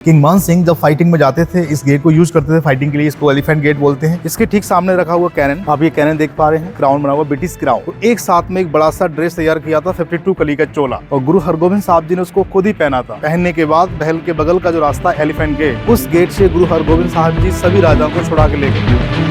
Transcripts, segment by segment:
King मान सिंह जब fighting में जाते थे इस गेट को यूज करते थे फाइटिंग के लिए। इसको एलिफेंट गेट बोलते हैं। इसके ठीक सामने रखा हुआ कैनन, आप ये कैनन देख पा रहे हैं, क्राउन बना हुआ ब्रिटिश क्राउन। तो एक साथ में एक बड़ा सा ड्रेस तैयार किया था 52 कली का चोला, और गुरु हरगोबिंद साहब जी ने उसको खुद ही पहना था। पहनने के बाद महल के बगल का जो रास्ता एलिफेंट गेट, उस गेट से गुरु हरगोबिंद साहब जी सभी राजाओं को छुड़ा के ले गए।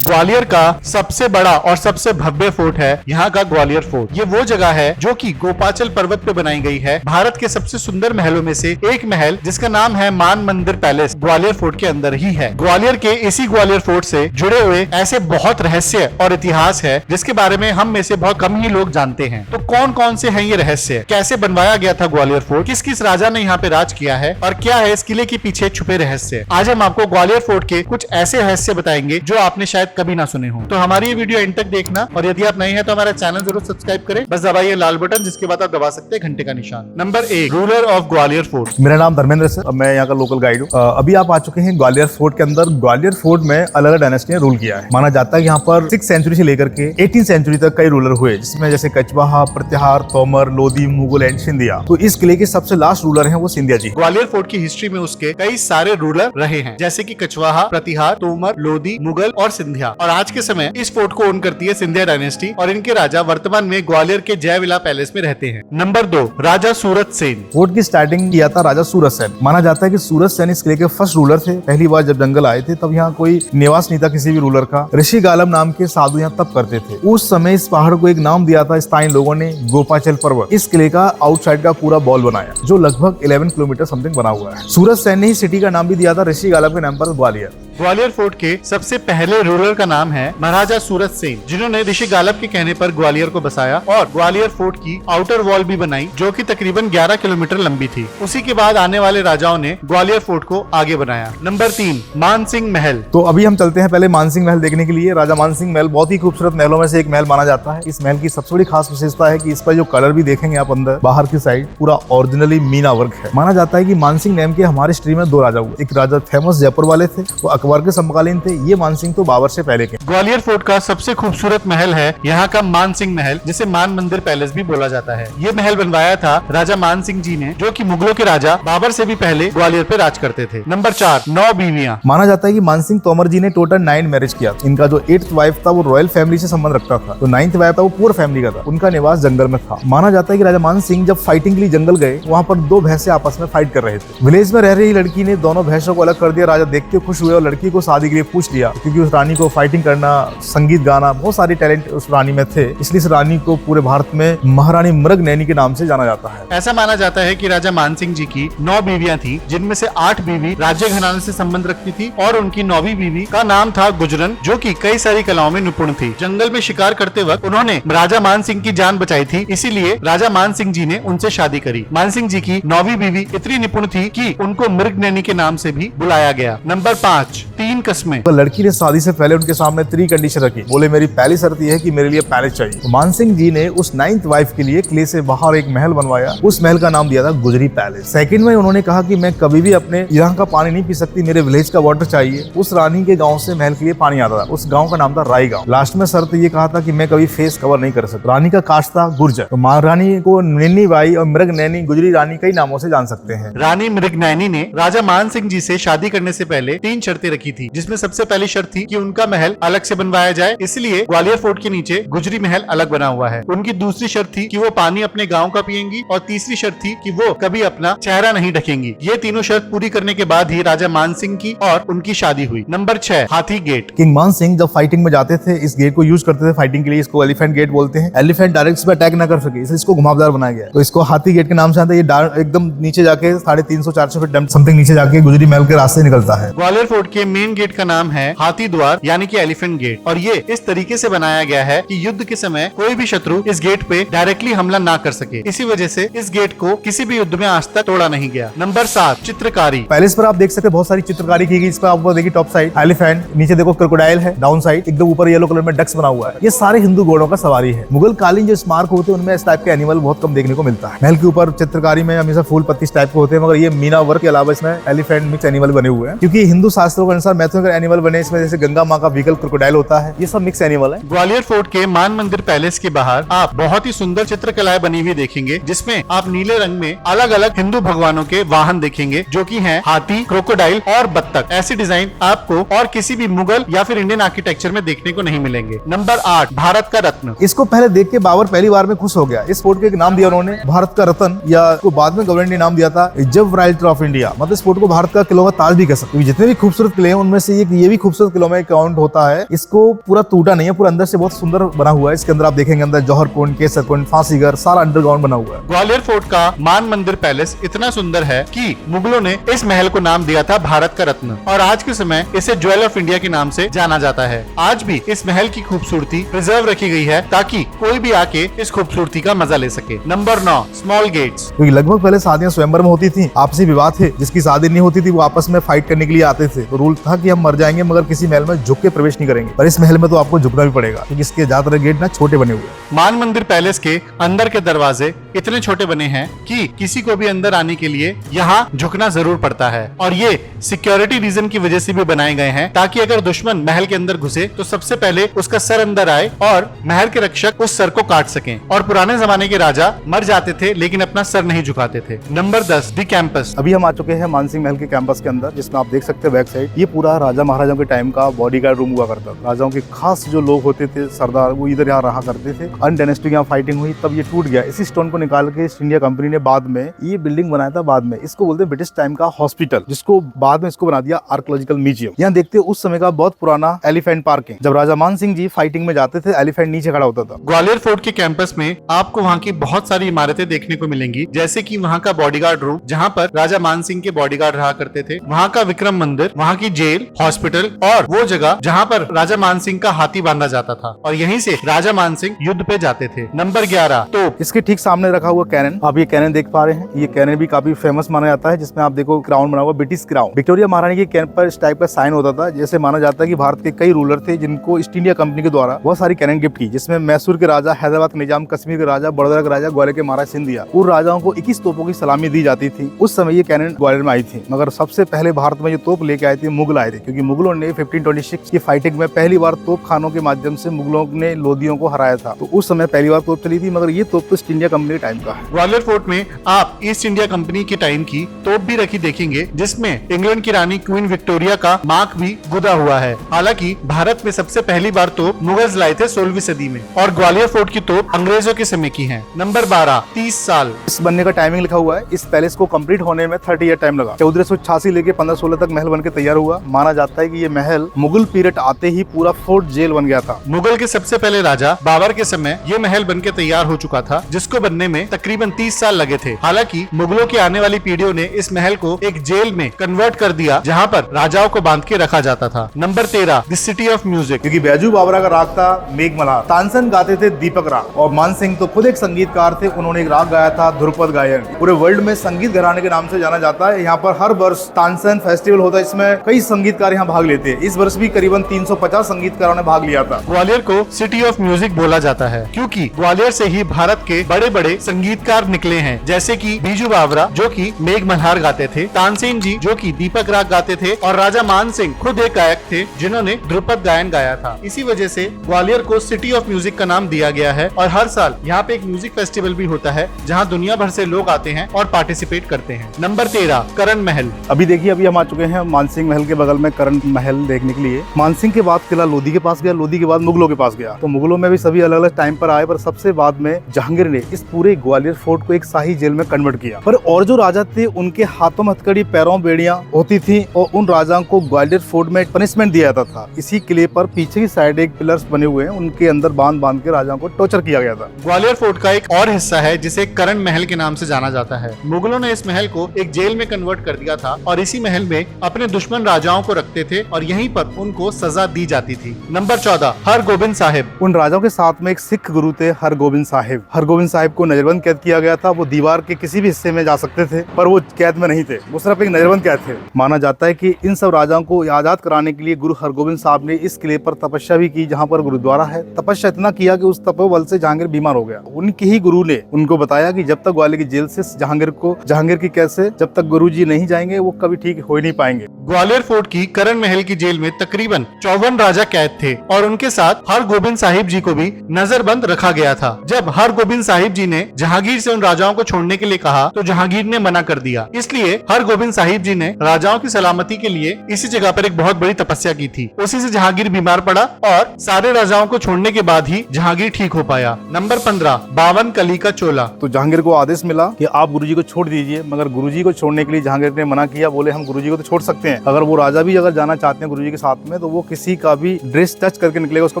ग्वालियर का सबसे बड़ा और सबसे भव्य फोर्ट है यहाँ का ग्वालियर फोर्ट। ये वो जगह है जो कि गोपाचल पर्वत पे बनाई गई है। भारत के सबसे सुंदर महलों में से एक महल जिसका नाम है मान मंदिर पैलेस, ग्वालियर फोर्ट के अंदर ही है। ग्वालियर के इसी ग्वालियर फोर्ट से जुड़े हुए ऐसे बहुत रहस्य और इतिहास है जिसके बारे में हम में से बहुत कम ही लोग जानते हैं। तो कौन कौन से हैं ये रहस्य, कैसे बनवाया गया था ग्वालियर फोर्ट, किस किस राजा ने यहाँ पे राज किया है, और क्या है इस किले के पीछे छुपे रहस्य। आज हम आपको ग्वालियर फोर्ट के कुछ ऐसे रहस्य बताएंगे जो आपने शायद कभी ना सुने हो। तो हमारी ये वीडियो एंड तक देखना, और यदि आप नए हैं तो हमारा चैनल जरूर सब्सक्राइब करें। बस दबाइए लाल बटन, जिसके बाद आप दबा सकते हैं घंटे का निशान। Number 1, ruler of Gwalior fort. मेरा नाम धर्मेंद्र सर, मैं यहाँ का लोकल गाइड हूँ। अभी आप आ चुके हैं ग्वालियर फोर्ट के अंदर। ग्वालियर फोर्ट में अलग अलग डायनेस्टी ने रूल किया है। माना जाता है यहाँ पर 6th सेंचुरी से लेकर के 18th सेंचुरी तक कई रूलर हुए, जिसमें जैसे कचवाहा, प्रत्याहार, तोमर, लोधी, मुगल एंड सिंधिया। तो इस किले के सबसे लास्ट रूलर है वो सिंधिया जी। ग्वालियर फोर्ट की हिस्ट्री में उसके कई सारे रूलर रहे हैं, जैसे कि कचवाहा, प्रतिहार, तोमर, लोधी, मुगल और सिंधिया। और आज के समय इस फोर्ट को ओन करती है सिंधिया डायनेस्टी, और इनके राजा वर्तमान में ग्वालियर के जयविला पैलेस में रहते हैं। नंबर 2, राजा सूरत सेन। फोर्ट की स्टार्टिंग किया था राजा सूरत सेन। माना जाता है कि सूरत सेन इस किले के फर्स्ट रूलर थे। पहली बार जब जंगल आए थे तब यहाँ कोई निवास नहीं था किसी भी रूलर का। ऋषि गालम नाम के साधु यहाँ तप करते थे। उस समय इस पहाड़ को एक नाम दिया था स्थानीय लोगों ने, गोपाचल पर्वत। इस किले का आउटसाइड का पूरा बॉल बनाया जो लगभग 11 किलोमीटर समथिंग बना हुआ है। सूरत सेन ने ही सिटी का नाम भी दिया था ऋषि गालम के नाम पर, ग्वालियर। ग्वालियर फोर्ट के सबसे पहले रूलर का नाम है महाराजा सूरत सेन, जिन्होंने ऋषि गालब के कहने पर ग्वालियर को बसाया और ग्वालियर फोर्ट की आउटर वॉल भी बनाई, जो कि तकरीबन 11 किलोमीटर लंबी थी। उसी के बाद आने वाले राजाओं ने ग्वालियर फोर्ट को आगे बनाया। नंबर 3, मान सिंह महल। तो अभी हम चलते हैं पहले मान सिंह महल देखने के लिए। राजा मान सिंह महल बहुत ही खूबसूरत महलों में से एक महल माना जाता है। इस महल की सबसे बड़ी खास विशेषता है कि इस पर जो कलर भी देखेंगे आप अंदर बाहर की साइड, पूरा ओरिजिनली मीना वर्क है। माना जाता है कि मान सिंह नेम के हमारे हिस्ट्री में 2 राजा हुए। एक राजा फेमस जयपुर वाले थे, वो अकबर के समकालीन थे। ये मान सिंह तो बाबर से पहले के। ग्वालियर फोर्ट का सबसे खूबसूरत महल है यहाँ का मान सिंह महल, जिसे मान मंदिर पैलेस भी बोला जाता है। ये महल बनवाया था राजा मान सिंह जी ने, जो कि मुगलों के राजा बाबर से भी पहले ग्वालियर पे राज करते थे। नंबर 4, 9 बीवियां। माना जाता है कि मान सिंह तोमर जी ने टोटल 9 मैरिज किया। इनका जो 8th वाइफ था वो रॉयल फैमिली से संबंध रखता था, तो 9th वाइफ था वो पुअर फैमिली का था। उनका निवास जंगल में था। माना जाता है कि राजा मान सिंह जब फाइटिंग के लिए जंगल गए, वहाँ पर 2 भैंसें आपस में फाइट कर रहे थे। विलेज में रह रही लड़की ने दोनों भैंसों को अलग कर दिया। राजा देख के खुश हुए और लड़की को शादी के लिए पूछ लिया, क्योंकि उस रानी को फाइटिंग करना, संगीत गाना, बहुत सारे टैलेंट उस रानी में थे। इसलिए इस रानी को पूरे भारत में महारानी मृगनयनी के नाम से जाना जाता है। ऐसा माना जाता है कि राजा मान सिंह जी की 9 बीवियां थी, जिनमें से 8 बीवी राज्य घराने से संबंध रखती थी, और उनकी 9वीं बीवी का नाम था गुजरन, जो कि कई सारी कलाओं में निपुण थी। जंगल में शिकार करते वक्त उन्होंने राजा मान सिंह की जान बचाई थी, इसीलिए राजा मान सिंह जी ने उनसे शादी करी। मान सिंह जी की 9वीं बीवी इतनी निपुण थी कि उनको मृगनयनी के नाम से भी बुलाया गया। नंबर 5, 3 कस्में। तो लड़की ने शादी से पहले उनके सामने 3 कंडीशन रखी। बोले मेरी पहली शर्त यह है कि मेरे लिए पैलेस चाहिए। तो मान सिंह जी ने उस 9th वाइफ के लिए किले से बाहर एक महल बनवाया। उस महल का नाम दिया था गुजरी पैलेस। सेकंड में उन्होंने कहा कि मैं कभी भी अपने यहाँ का पानी नहीं पी सकती, मेरे विलेज का वाटर चाहिए। उस रानी के गाँव से महल के लिए पानी आता था। उस गाँव का नाम था राई गाँव। लास्ट में शर्त ये कहा था कि मैं कभी फेस कवर नहीं कर सकता। रानी का कास्ट था गुर्जर। तो महारानी को नैनी बाई और मृगनयनी, गुजरी रानी कई नामों से जान सकते हैं। रानी मृगनयनी ने राजा मान सिंह जी से शादी करने से पहले 3 शर्तें रखी थी, जिसमें सबसे पहली शर्त थी कि उनका महल अलग से बनवाया जाए, इसलिए ग्वालियर फोर्ट के नीचे गुजरी महल अलग बना हुआ है। उनकी दूसरी शर्त थी कि वो पानी अपने गांव का पिएंगी, और तीसरी शर्त थी कि वो कभी अपना चेहरा नहीं ढकेंगी। ये तीनों शर्त पूरी करने के बाद ही राजा मान सिंह की और उनकी शादी हुई। नंबर 6, हाथी गेट। किंग मान सिंह जब फाइटिंग में जाते थे इस गेट को यूज करते थे फाइटिंग के लिए। इसको एलिफेंट गेट बोलते हैं। एलिफेंट डायरेक्ट पे अटैक ना कर सके, इसलिए इसको घुमावदार बनाया गया, तो इसको हाथी गेट के नाम से आता है। ये एकदम नीचे जाके 350-400 फीट समथिंग नीचे जाके गुजरी महल के रास्ते निकलता है। ग्वालियर फोर्ट के मेन गेट का नाम है हाथी द्वार, यानी कि एलिफेंट गेट, और ये इस तरीके से बनाया गया है कि युद्ध के समय कोई भी शत्रु इस गेट पे डायरेक्टली हमला ना कर सके। इसी वजह से इस गेट को किसी भी युद्ध में आज तक तोड़ा नहीं गया। नंबर 7, चित्रकारी। पैलेस पर आप देख सकते हैं बहुत सारी चित्रकारी की गई। इस पर आपको देखिए टॉप साइड एलिफेंट, नीचे देखो क्रोकोडाइल है, डाउन साइड एकदम ऊपर येलो कलर में डक्स बना हुआ है। ये सारे हिंदू घोड़ों का सवारी है। मुगल कालीन जो स्मारक होते हैं उनमें इस टाइप के एनिमल बहुत कम देखने को मिलता है। महल के ऊपर चित्रकारी में हमेशा फूल पत्ती टाइप के होते हैं, मगर ये मीना वर्क के अलावा इसमें एलिफेंट मिक्स एनिमल बने हुए हैं, क्योंकि हिंदू शास्त्रों के अनुसार मैथोनिकल एनिमल बने इसमें, जैसे गंगा माँ का व्हीकल क्रोकोडाइल होता है, ये सब मिक्स एनिमल है। ग्वालियर फोर्ट के मान मंदिर पैलेस के बाहर आप बहुत ही सुंदर चित्रकलाएं बनी हुई देखेंगे, जिसमें आप नीले रंग में अलग अलग हिंदू भगवानों के वाहन देखेंगे, जो कि हैं हाथी, क्रोकोडाइल और बत्तख। ऐसी डिजाइन आपको और किसी भी मुगल या फिर इंडियन आर्किटेक्चर में देखने को नहीं मिलेंगे। नंबर 8, भारत का रत्न। इसको पहले देख के बाबर पहली बार में खुश हो गया। इस फोर्ट को एक नाम दिया उन्होंने भारत का रत्न, या इसको बाद में गवर्नमेंट ने नाम दिया था जब ऑफ इंडिया। मतलब इस फोर्ट को भारत का किलों का ताज भी कह सकते हैं। जितने भी खूबसूरत किले हैं उनमें से ये भी खूबसूरत किलों में काउंट होता है। इसको पूरा टूटा नहीं है, पूरा अंदर से बहुत सुंदर बना हुआ है। इसके अंदर आप देखेंगे अंदर जौहर कुंड, केसर कुंड, फांसीगर, सारा अंडरग्राउंड बना हुआ है। ग्वालियर फोर्ट का मान मंदिर पैलेस इतना सुंदर है कि मुगलों ने इस महल को नाम दिया था भारत का रत्न, और आज के समय इसे ज्वेल ऑफ इंडिया के नाम से जाना जाता है। आज भी इस महल की खूबसूरती प्रिजर्व रखी गई है ताकि कोई भी आके इस खूबसूरती का मजा ले सके। Number 9, small gates. क्योंकि लगभग पहले शादियां स्वयंवर में होती थी, आपसी विवाह थे, जिसकी शादी नहीं होती थी वो आपस में फाइट करने के लिए आते थे। तो रूल था कि हम मर जाएंगे मगर किसी महल में झुक के प्रवेश नहीं करेंगे, पर इस महल में तो आपको झुकना भी पड़ेगा क्योंकि इसके ज्यादातर गेट ना छोटे बने हुए हैं। मान मंदिर पैलेस के अंदर के दरवाजे इतने छोटे बने हैं कि किसी को भी अंदर आने के लिए यहाँ झुकना जरूर पड़ता है, और ये सिक्योरिटी रीजन की वजह से भी बनाए गए हैं ताकि अगर दुश्मन महल के अंदर घुसे तो सबसे पहले उसका सर अंदर आए और महल के रक्षक उस सर को काट सकें। और पुराने जमाने के राजा मर जाते थे लेकिन अपना सर नहीं झुकाते थे। नंबर 10, दी कैंपस। अभी हम आ चुके हैं मानसिंह महल के कैंपस के अंदर, जिसमें आप देख सकते हैं बैक साइड ये पूरा राजा महाराजाओं के टाइम का बॉडीगार्ड रूम हुआ करता था। राजाओं के खास जो लोग होते थे सरदार, वो इधर यहाँ रहा करते थे। अन डायनेस्टी यहाँ फाइटिंग हुई तब ये टूट गया। इसी स्टोन को निकाल के ईस्ट इंडिया कंपनी ने बाद में ये बिल्डिंग बनाया था। बाद में इसको बोलते हैं ब्रिटिश टाइम का हॉस्पिटल, जिसको बाद में इसको बना दिया आर्कियोलॉजिकल म्यूजियम। यहाँ देखते हैं उस समय का बहुत पुराना एलिफेंट पार्किंग, जब राजा मान सिंह जी फाइटिंग में जाते थे एलिफेंट नीचे खड़ा होता था। ग्वालियर फोर्ट के कैंपस में आपको वहाँ की बहुत सारी इमारतें देखने को मिलेंगी, जैसे कि वहाँ का बॉडीगार्ड रूम जहाँ पर राजा मान सिंह के बॉडीगार्ड रहा करते थे, वहाँ का विक्रम मंदिर, वहाँ की जेल, हॉस्पिटल और वो जगह जहाँ पर राजा मान सिंह का हाथी बांधा जाता था और यहीं से राजा मान सिंह युद्ध पे जाते थे। नंबर 11, तो इसके ठीक सामने रखा हुआ कैनन, आप ये कैनन देख पा रहे हैं। ये कैनन भी काफी फेमस माना जाता है, जिसमें आप देखो क्राउन बना हुआ, ब्रिटिश क्राउन। विक्टोरिया महारानी के कैनन पर इस टाइप का साइन होता था। जैसे माना जाता है कि भारत के कई रूलर थे जिनको ईस्ट इंडिया कंपनी के द्वारा बहुत सारी कैनन गिफ्ट की, जिसमें मैसूर के राजा, हैदराबाद के निजाम, कश्मीर के राजा, बड़ौदा के राजा, ग्वालियर के महाराज सिंधिया, उन राजाओं को 21 तोपों की सलामी दी जाती थी। उस समय ये कैनन ग्वालियर में आई थी, मगर सबसे पहले भारत में जो तोप लेके आए थे मुगल आए थे, क्योंकि मुगलों ने 1526 की फाइटिंग में पहली बार तोप खानों के माध्यम से मुगलों ने लोदियों को हराया था। तो उस समय पहली बार तोप चली थी, मगर ये तोप तो ईस्ट इंडिया कंपनी के टाइम का है। ग्वालियर फोर्ट में आप ईस्ट इंडिया कंपनी के टाइम की तोप भी रखी देखेंगे, जिसमें इंग्लैंड की रानी क्वीन विक्टोरिया का मार्क भी गुदा हुआ है। हालांकि भारत में सबसे पहली बार तोप मुगल्स लाए थे 16वीं सदी में, और ग्वालियर फोर्ट की तोप अंग्रेजों के समय की है। नंबर 12, 30 साल। इस बनने का टाइमिंग लिखा हुआ है। इस पैलेस को कंप्लीट होने में 30 ईयर टाइम लगा। 1486 लेके 1516 तक महल बनके तैयार हुआ। माना जाता है कि ये महल मुगल पीरियड आते ही पूरा फोर्ट जेल बन गया था। मुगल के सबसे पहले राजा बाबर के समय ये महल बनके तैयार हो चुका था, जिसको बनने में तकरीबन 30 साल लगे थे। हालांकि मुगलों की आने वाली पीढ़ियों ने इस महल को एक जेल में कन्वर्ट कर दिया, जहां पर राजाओं को बांध के रखा जाता था। Number 13, the city of music. क्योंकि बैजू बावरा का राग था मेघमल्हार, तानसेन गाते थे दीपक राग, और मान सिंह तो खुद एक संगीतकार थे। उन्होंने एक राग गाया था ध्रुपद गायन। पूरे वर्ल्ड में संगीत घराने के नाम से जाना जाता है। यहाँ पर हर वर्ष तानसेन फेस्टिवल होता है, इसमें कई संगीतकार यहाँ भाग लेते हैं। इस वर्ष भी करीबन 350 संगीतकारों ने भाग लिया था। ग्वालियर को सिटी ऑफ म्यूजिक बोला जाता है क्योंकि ग्वालियर से ही भारत के बड़े बड़े संगीतकार निकले हैं, जैसे कि बीजू बावरा जो कि मेघ मल्हार गाते थे, तानसेन जी जो कि दीपक राग गाते थे, और राजा मान सिंह खुद एक गायक थे जिन्होंने ध्रुपद गायन गाया था। इसी वजह से ग्वालियर को सिटी ऑफ म्यूजिक का नाम दिया गया है, और हर साल यहाँ पे एक म्यूजिक फेस्टिवल भी होता है जहाँ दुनिया भर से लोग आते हैं और पार्टिसिपेट करते हैं। नंबर 13, करण महल। अभी देखिए, अभी हम आ चुके हैं मानसिंह महल के बगल में करण महल देखने के लिए। मानसिंह के बाद किला लोधी के पास गया, लोधी के बाद मुगलों के पास गया। तो मुगलों में भी सभी अलग अलग टाइम पर आए, पर सबसे बाद में जहांगीर ने इस पूरे ग्वालियर फोर्ट को एक शाही जेल में कन्वर्ट किया। पर और जो राजा थे उनके हाथों में हथकड़ी, पैरों बेड़ियां होती थी, और उन राजाओं को ग्वालियर फोर्ट में पनिशमेंट दिया जाता था। इसी किले पर पीछे की साइड एक पिलर्स बने हुए हैं, उनके अंदर बांध बांध के राजाओं को टॉर्चर किया गया था। ग्वालियर फोर्ट का एक और हिस्सा है जिसे करण महल के नाम से जाना जाता है। मुगलों ने इस महल को एक जेल में कन्वर्ट कर दिया था, और इसी महल में अपने दुश्मन राजाओं को रखते थे और यहीं पर उनको सजा दी जाती थी। नंबर 14, हर गोबिंद साहिब। उन राजाओं के साथ में एक सिख गुरु थे हरगोबिंद साहिब। हरगोबिंद साहिब को नजरबंद कैद किया गया था। वो दीवार के किसी भी हिस्से में जा सकते थे, पर वो कैद में नहीं थे, वो सिर्फ एक नजरबंद कैद थे। माना जाता है कि इन सब राजाओं को आजाद कराने के लिए गुरु हरगोबिंद साहब ने इस किले पर तपस्या भी की, जहाँ पर गुरुद्वारा है। तपस्या इतना किया कि उस तपोबल से जहांगीर बीमार हो गया। उनके ही गुरु ने उनको बताया कि जब तक ग्वालियर की जेल से जहांगीर की कैद से जब तक गुरुजी नहीं जाएंगे वो कभी ठीक हो ही नहीं पाएंगे। ग्वालियर फोर्ट की करण महल की जेल में तकरीबन 54 राजा कैद थे और उनके साथ हरगोबिंद साहिब जी को भी नजरबंद रखा गया था। जब हरगोबिंद साहिब जी ने जहांगीर से उन राजाओं को छोड़ने के लिए कहा तो जहांगीर ने मना कर दिया। इसलिए हरगोबिंद साहिब जी ने राजाओं की सलामती के लिए इसी जगह पर एक बहुत बड़ी तपस्या की थी। उसी से जहांगीर बीमार पड़ा और सारे राजाओं को छोड़ने के बाद ही जहांगीर ठीक हो पाया। नंबर 15, 52 कली का चोला। तो जहांगीर को आदेश मिला कि आप गुरुजी को छोड़ दीजिए, मगर गुरुजी को छोड़ने के लिए जहांगीर ने मना किया। बोले हम गुरुजी को तो छोड़ सकते हैं, अगर वो राजा भी अगर जाना चाहते हैं गुरुजी के साथ में तो वो किसी का भी ड्रेस टच करके निकलेगा उसको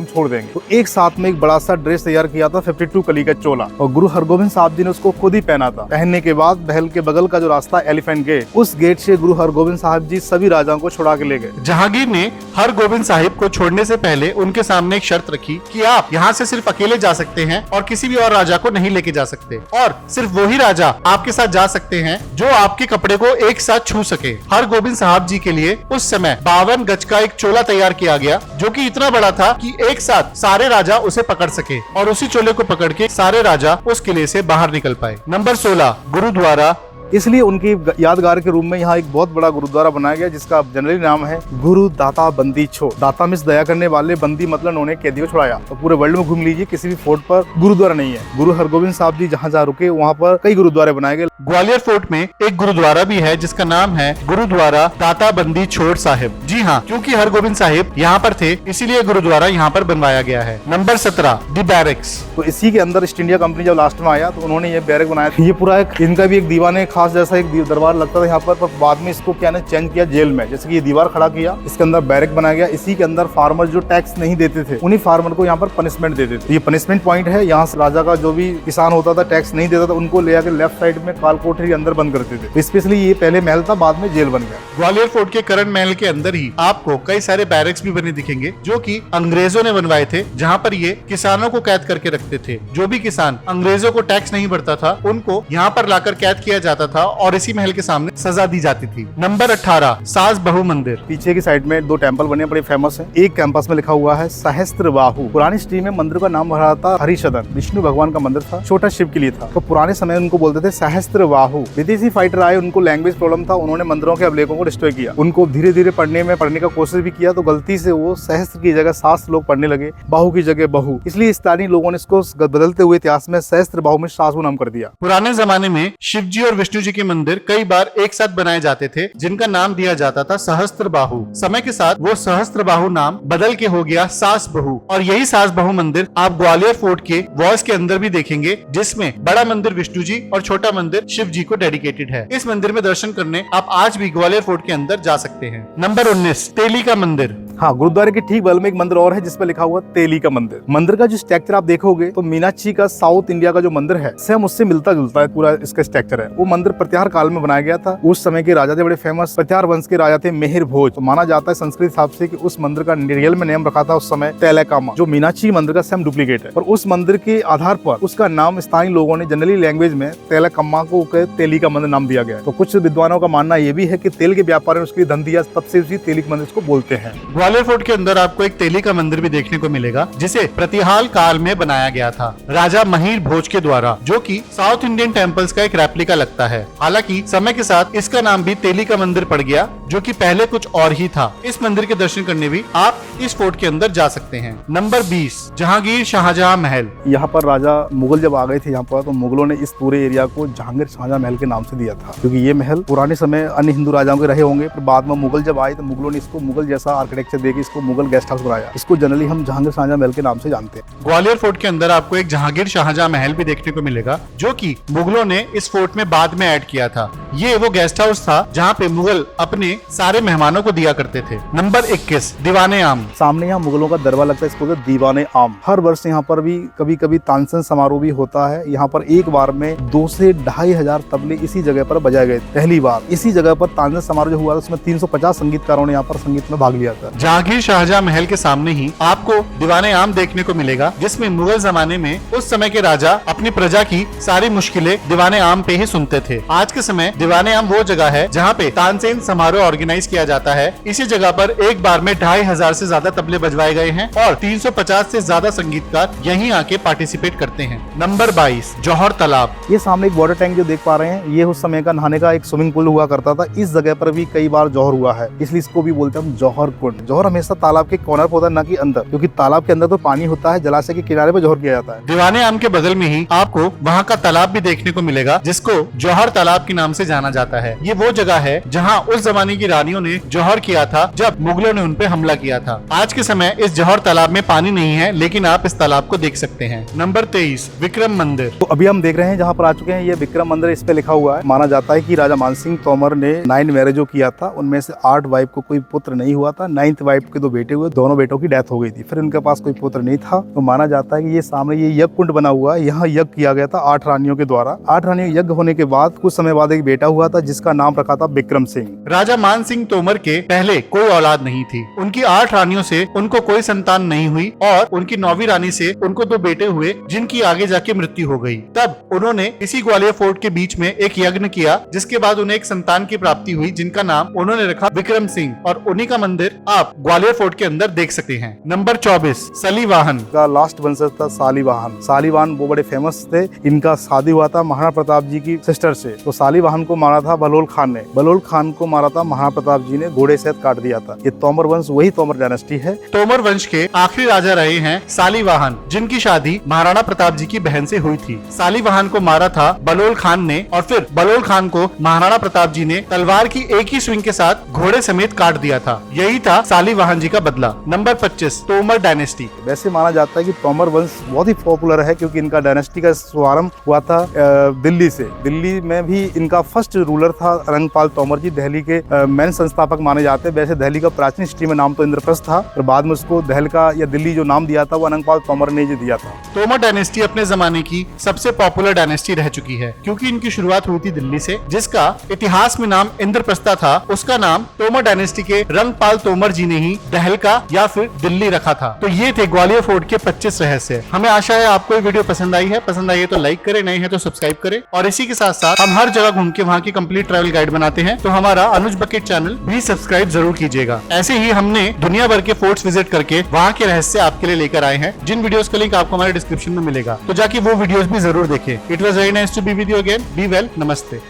हम छोड़ देंगे। तो एक साथ में एक बड़ा सा ड्रेस तैयार किया था 52 कली का चोला, और गुरु हरगोबिंद साहब जी ने उसको खुद ही पहना था। पहनने के बाद महल के बगल का जो रास्ता एलिफेंट गेट, उस गेट से गुरु हरगोबिंद साहब जी सभी राजाओं को छुड़ा के ले गए। जहांगीर ने हरगोबिंद साहिब को छोड़ने से पहले उनके सामने एक शर्त रखी कि आप यहाँ से सिर्फ अकेले जा सकते हैं और किसी भी और राजा को नहीं लेके जा सकते, और सिर्फ वही राजा आपके साथ जा सकते हैं जो आपके कपड़े को एक साथ छू सके। हरगोबिंद साहब जी के लिए उस समय 52 गज का एक चोला तैयार किया गया जो कि इतना बड़ा था कि एक साथ सारे राजा उसे पकड़ सके, और उसी चोले को पकड़ के सारे राजा उस किले से बाहर निकल पाए। नंबर 16, गुरुद्वारा। इसलिए उनकी यादगार के रूप में यहाँ एक बहुत बड़ा गुरुद्वारा बनाया गया जिसका जनरली नाम है गुरु दाता बंदी छोड़। दाता मिस दया करने वाले, बंदी मतलब उन्होंने कैदी को छुड़ाया। तो पूरे वर्ल्ड में घूम लीजिए, किसी भी फोर्ट पर गुरुद्वारा नहीं है। गुरु हरगोबिंद साहब जी जहाँ रुके वहाँ पर कई गुरुद्वारे बनाए गए। ग्वालियर फोर्ट में एक गुरुद्वारा भी है जिसका नाम है गुरुद्वारा दाता बंदी छोड़ साहिब। जी हाँ, क्योंकि हरगोबिंद साहिब यहाँ पर थे इसीलिए गुरुद्वारा यहाँ पर बनवाया गया है। नंबर 17, दी बैरक्स। तो इसी के अंदर ईस्ट इंडिया कंपनी जब लास्ट में आया तो उन्होंने ये बैरक बनाया। ये पूरा एक इनका भी एक दीवाने खास जैसा एक दरबार लगता था यहाँ पर बाद में इसको क्या चेंज किया जेल में। जैसे कि ये दीवार खड़ा किया, इसके अंदर बैरक बनाया गया। इसी के अंदर फार्मर जो टैक्स नहीं देते थे उन्हीं फार्मर को यहाँ पर पनिशमेंट देते थे। ये पनिशमेंट पॉइंट है। यहाँ से राजा का जो भी किसान होता था टैक्स नहीं देता था उनको ले आकर लेफ्ट साइड में काल कोठरी अंदर बंद करते थे। स्पेशली ये पहले महल था, बाद में जेल बन गया। ग्वालियर फोर्ट के करण महल के अंदर ही आपको कई सारे बैरक्स भी बने दिखेंगे जो कि अंग्रेजों ने बनवाए थे, जहाँ पर ये किसानों को कैद करके रखते थे। जो भी किसान अंग्रेजों को टैक्स नहीं भरता था उनको यहाँ पर लाकर कैद किया जाता था और इसी महल के सामने सजा दी जाती थी। नंबर 18, सास बहु मंदिर। पीछे की साइड में 2 टेम्पल बने बड़े फेमस है। एक कैंपस में लिखा हुआ है सहस्त्र बाहु। पुरानी हिस्ट्री में मंदिर का नाम भरा था हरिशदन, विष्णु भगवान का मंदिर था, छोटा शिव के लिए था। तो पुराने समय उनको बोलते थे सहस्त्र बाहु। विदेशी फाइटर आए, उनको लैंग्वेज प्रॉब्लम था, उन्होंने मंदिरों के अभिलेखों को डिस्ट्रॉय किया। उनको धीरे धीरे पढ़ने का कोशिश भी किया तो गलती से वो सहस्त्र की जगह सास लोग पढ़ने लगे, बाहु की जगह बहु। इसलिए स्थानीय लोगों ने इसको बदलते हुए इतिहास में सहस्त्र बाहु में सास नाम कर दिया। पुराने जमाने में शिव जी और विष्णु जी के मंदिर कई बार एक साथ बनाए जाते थे जिनका नाम दिया जाता था सहस्त्र बाहु। समय के साथ वो सहस्त्र बाहु नाम बदल के हो गया सास बहु, और यही सास बहु मंदिर आप ग्वालियर फोर्ट के वॉल्स के अंदर भी देखेंगे, जिसमें बड़ा मंदिर विष्णु जी और छोटा मंदिर शिव जी को डेडिकेटेड है। इस मंदिर में दर्शन करने आप आज भी ग्वालियर फोर्ट के अंदर जा सकते हैं। नंबर 19, तेली का मंदिर। हाँ, गुरुद्वारे के ठीक बगल में एक मंदिर और है जिसपे लिखा हुआ तेली का मंदिर। मंदिर का जो स्ट्रक्चर आप देखोगे तो मीनाक्षी का साउथ इंडिया का जो मंदिर है सेम उससे मिलता जुलता है, पूरा इसका स्ट्रक्चर है। वो मंदिर प्रत्याहार काल में बनाया गया था। उस समय के राजा थे बड़े फेमस, प्रत्याहार वंश के राजा थे मेहर भोज। तो माना जाता है संस्कृत हिसाब से कि उस मंदिर का रियल में नेम रखा था उस समय तेलकामा, जो मीनाक्षी मंदिर का सेम डुप्लीकेट है। और उस मंदिर के आधार पर उसका नाम स्थानीय लोगों ने जनरली लैंग्वेज में तेलकम्मा को तेली का मंदिर नाम दिया गया। तो कुछ विद्वानों का मानना यह भी है कि तेल के व्यापार में उसके धन दिया, तब से उसी तेली मंदिर को बोलते हैं। ग्वालियर फोर्ट के अंदर आपको एक तेली का मंदिर भी देखने को मिलेगा जिसे प्रतिहाल काल में बनाया गया था राजा महीर भोज के द्वारा, जो कि साउथ इंडियन टेम्पल्स का एक रेप्लिका लगता है। हालांकि समय के साथ इसका नाम भी तेली का मंदिर पड़ गया, जो कि पहले कुछ और ही था। इस मंदिर के दर्शन करने भी आप इस फोर्ट के अंदर जा सकते हैं। नंबर 20, जहांगीर शाहजहां महल। यहाँ पर राजा मुगल जब आ गए थे यहाँ पर, तो मुगलों ने इस पूरे एरिया को जहांगीर शाहजहां महल के नाम से दिया था, क्योंकि ये महल पुराने समय अन्य हिंदू राजाओं के रहे होंगे, पर बाद में मुगल जब आए तो मुगलों ने इसको मुगल जैसा आर्किटेक्चर देके इसको मुगल गेस्ट हाउस बनाया। इसको जनरली हम जहांगीर शाहजहां महल के नाम से जानते हैं। ग्वालियर फोर्ट के अंदर आपको एक जहांगीर शाहजहां महल भी देखने को मिलेगा, जो कि मुगलों ने इस फोर्ट में बाद में ऐड किया था। ये वो गेस्ट हाउस था जहाँ पे मुगल अपने सारे मेहमानों को दिया करते थे। नंबर 21, दीवाने आम। सामने यहाँ मुगलों का दरबार लगता है, इसको दीवाने आम। हर वर्ष यहाँ पर भी कभी कभी तानसेन समारोह भी होता है। यहाँ पर एक बार में 2 से 2,500 तबले इसी जगह पर बजाए गए। पहली बार इसी जगह पर तानसेन समारोह जो हुआ था उसमें 350 संगीतकारों ने यहाँ पर संगीत में भाग लिया था। जहांगीर शाहजहां महल के सामने ही आपको दीवाने आम देखने को मिलेगा, जिसमें मुगल जमाने में उस समय के राजा अपनी प्रजा की सारी मुश्किलें दीवाने आम पे ही सुनते थे। आज के समय दीवाने आम वो जगह है जहाँ पे तानसेन समारोह ऑर्गेनाइज किया जाता है। इसी जगह पर एक बार में 2500 से ज्यादा तबले बजवाए गए हैं और 350 से ज्यादा संगीतकार यहीं आके पार्टिसिपेट करते हैं। नंबर 22, जौहर तालाब। ये सामने एक वाटर टैंक जो देख पा रहे हैं, ये उस समय का नहाने का एक स्विमिंग पूल हुआ करता था। इस जगह पर भी कई बार जौहर हुआ है, इसलिए इसको भी बोलते हैं हम जौहर कुंड। जौहर हमेशा तालाब के कॉर्नर पर होता है, न कि अंदर, क्योंकि तालाब के अंदर तो पानी होता है, जलाशय के किनारे पर जौहर किया जाता है। दीवाने आम के बगल में ही आपको वहाँ का तालाब भी देखने को मिलेगा, जिसको जौहर तालाब के नाम से जाना जाता है। ये वो जगह है जहाँ उस जमाने की रानियों ने जौहर किया था जब मुगलों ने उन पे हमला किया था। आज के समय इस जौहर तालाब में पानी नहीं है, लेकिन आप इस तालाब को देख सकते हैं। नंबर 23, विक्रम मंदिर। तो अभी हम देख रहे हैं जहाँ पर आ चुके हैं, ये विक्रम मंदिर, इस पे लिखा हुआ है। माना जाता है कि राजा मानसिंह तोमर ने 9 मैरिजों किया था, उनमें से 8 वाइफ को कोई पुत्र नहीं हुआ था। 9th वाइफ के 2 बेटे हुए, दोनों बेटों की डेथ हो गई थी, फिर उनके पास कोई पुत्र नहीं था। तो माना जाता है कि ये सामने ये यज्ञ कुंड बना हुआ है, यहाँ यज्ञ किया गया था 8 रानियों के द्वारा। 8 रानियों यज्ञ होने के बाद कुछ समय बाद एक बेटा हुआ था, जिसका नाम रखा था विक्रम सिंह। राजा मान सिंह तोमर के पहले कोई औलाद नहीं थी। उनकी 8 रानियों से उनको कोई संतान नहीं हुई और उनकी 9वीं रानी से उनको 2 बेटे हुए, जिनकी आगे जाके मृत्यु हो गई। तब उन्होंने इसी ग्वालियर फोर्ट के बीच में एक यज्ञ किया, जिसके बाद उन्हें एक संतान की प्राप्ति हुई, जिनका नाम उन्होंने रखा विक्रम सिंह, और उन्हीं का मंदिर आप ग्वालियर फोर्ट के अंदर देख सकते हैं। नंबर 24, सलीवाहन का लास्ट वंशज था सालीवाहन। सालीवाहन वो बड़े फेमस थे। इनका शादी हुआ था महाराणा प्रताप जी की सिस्टर से। तो सालीवाहन को मारा था बलोल खान ने, बलोल खान को मारा था महाराणा प्रताप जी ने, घोड़े से काट दिया था। ये तोमर वंश वही तोमर डायनेस्टी है। तोमर वंश के आखिरी राजा रहे हैं सालीवाहन, जिनकी शादी महाराणा प्रताप जी की बहन से हुई थी। सालीवाहन को मारा था बलोल खान ने, और फिर बलोल खान को महाराणा प्रताप जी ने तलवार की एक ही स्विंग के साथ घोड़े समेत काट दिया था। यही था सालीवाहन जी का बदला। Number 25, Tomar dynasty. वैसे माना जाता है कि तोमर वंश बहुत ही पॉपुलर है, क्योंकि इनका डायनेस्टी का शुभारंभ हुआ था दिल्ली से। दिल्ली में भी इनका फर्स्ट रूलर था अनंगपाल तोमर जी, दिल्ली के मेन संस्थापक माने जाते हैं। वैसे दिल्ली का प्राचीन हिस्ट्री में नाम तो इंद्रप्रस्थ था, और बाद में उसको दहलका या दिल्ली जो नाम दिया था वो अनंगपाल तोमर ने जी दिया था। तोमर डायनेस्टी अपने जमाने की सबसे पॉपुलर डायनेस्टी रह चुकी है, क्योंकि इनकी शुरुआत हुई थी दिल्ली से, जिसका इतिहास में नाम इंद्रप्रस्थ था। उसका नाम तोमर डायनेस्टी के रंगपाल तोमर जी ने ही दहलका या फिर दिल्ली रखा था। तो ये थे ग्वालियर फोर्ट के 25 रहस्य। हमें आशा है आपको ये वीडियो पसंद आई है। पसंद आई है तो लाइक करें, नए हैं तो सब्सक्राइब करें, और इसी के साथ साथ हम हर जगह घूम के वहाँ की कंप्लीट ट्रैवल गाइड बनाते हैं, तो हमारा अनुज बकेट चैनल भी सब्सक्राइब जरूर कीजिएगा। ऐसे ही हमने दुनिया भर के फोर्ट्स विजिट करके वहाँ के रहस्य आपके लिए लेकर आए हैं, जिन वीडियोस का लिंक आपको हमारे डिस्क्रिप्शन में मिलेगा, तो जाके वो वीडियोस भी जरूर देखें। It was very nice to be with you again. Be well, नमस्ते।